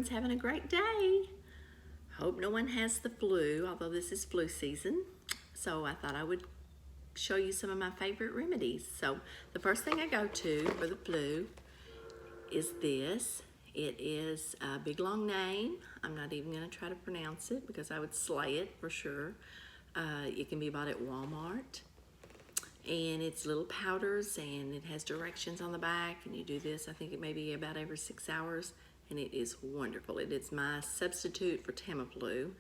everyone's having a great day. Hope no one has the flu, although this is flu season. So I thought I would show you some of my favorite remedies. So the first thing I go to for the flu is this. It is a big long name. I'm not even going to try to pronounce it because I would slay it for sure. It can be bought at Walmart. And it's little powders and it has directions on the back, and you do this, I think it may be about every 6 hours, and it is wonderful. It is my substitute for Tamiflu.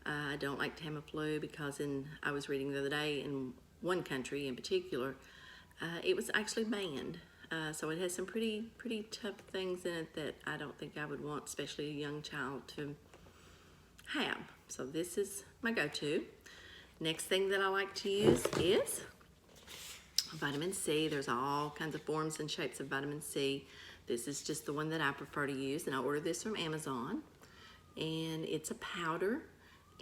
I don't like Tamiflu because I was reading the other day in one country in particular, it was actually banned. So it has some pretty tough things in it that I don't think I would want, especially a young child, to have. So this is my go-to. Next thing that I like to use is vitamin C. There's all kinds of forms and shapes of vitamin C. This is just the one that I prefer to use, and I ordered this from Amazon. And it's a powder,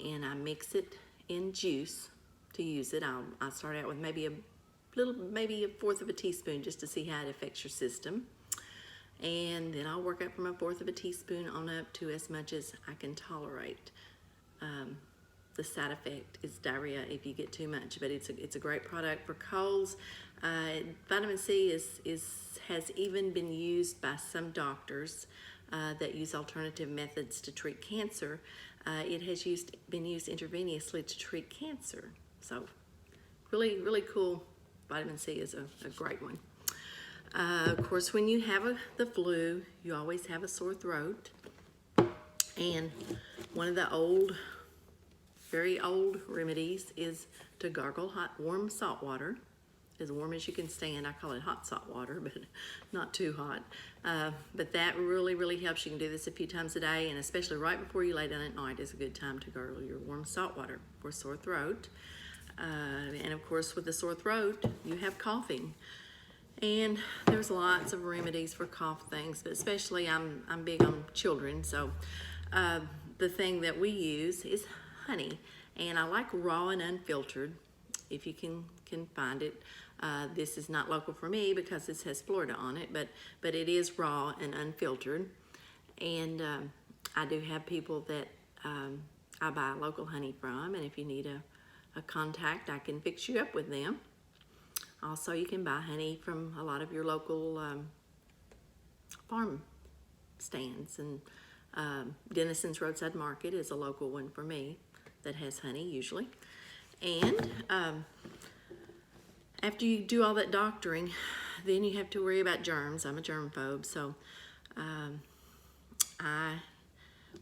and I mix it in juice to use it. I'll start out with maybe a fourth of a teaspoon just to see how it affects your system. And then I'll work up from a fourth of a teaspoon on up to as much as I can tolerate. The side effect is diarrhea if you get too much, but it's a great product for colds. Vitamin C has even been used by some doctors that use alternative methods to treat cancer. It has been used intravenously to treat cancer. So really cool. Vitamin C is a great one. Of course, when you have the flu, you always have a sore throat. And one of the very old remedies is to gargle warm salt water, as warm as you can stand. I call it hot salt water, but not too hot. But that really helps. You can do this a few times a day, and especially right before you lay down at night is a good time to gargle your warm salt water for sore throat. And of course, with the sore throat, you have coughing. And there's lots of remedies for cough things, but especially I'm big on children, so the thing that we use is honey, and I like raw and unfiltered if you can find it. This is not local for me because this has Florida on it, but it is raw and unfiltered. And I do have people that I buy local honey from, and if you need a contact, I can fix you up with them. Also, you can buy honey from a lot of your local farm stands, and Denison's Roadside Market is a local one for me that has honey usually. And after you do all that doctoring, then you have to worry about germs. I'm a germphobe, so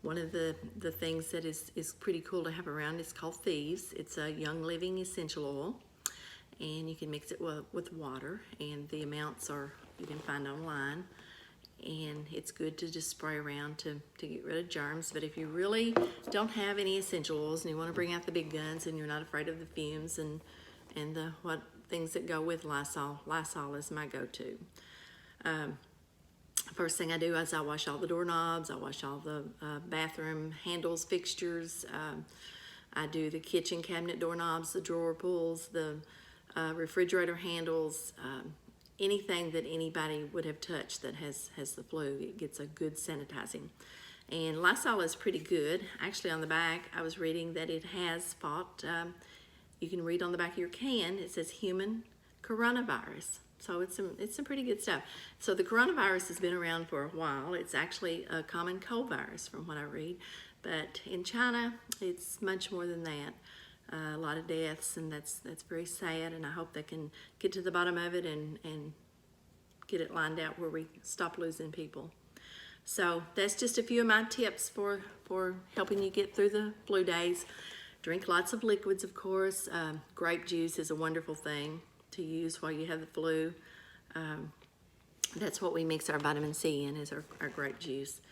one of the things that is pretty cool to have around is called Thieves. It's a Young Living essential oil, and you can mix it with water, and the amounts you can find online. And it's good to just spray around to get rid of germs. But if you really don't have any essential oils and you want to bring out the big guns and you're not afraid of the fumes and the things that go with Lysol is my go-to. First thing I do is I wash all the doorknobs, I wash all the bathroom handles, fixtures. I do the kitchen cabinet doorknobs, the drawer pulls, the refrigerator handles, anything that anybody would have touched that has the flu. It gets a good sanitizing. And Lysol is pretty good. Actually, on the back, I was reading that it has fought, you can read on the back of your can, it says human coronavirus. So it's some pretty good stuff. So the coronavirus has been around for a while. It's actually a common cold virus from what I read. But in China, it's much more than that. A lot of deaths, and that's very sad, and I hope they can get to the bottom of it and get it lined out where we stop losing people. So that's just a few of my tips for helping you get through the flu days. Drink lots of liquids, of course. Grape juice is a wonderful thing to use while you have the flu. That's what we mix our vitamin C in, is our grape juice.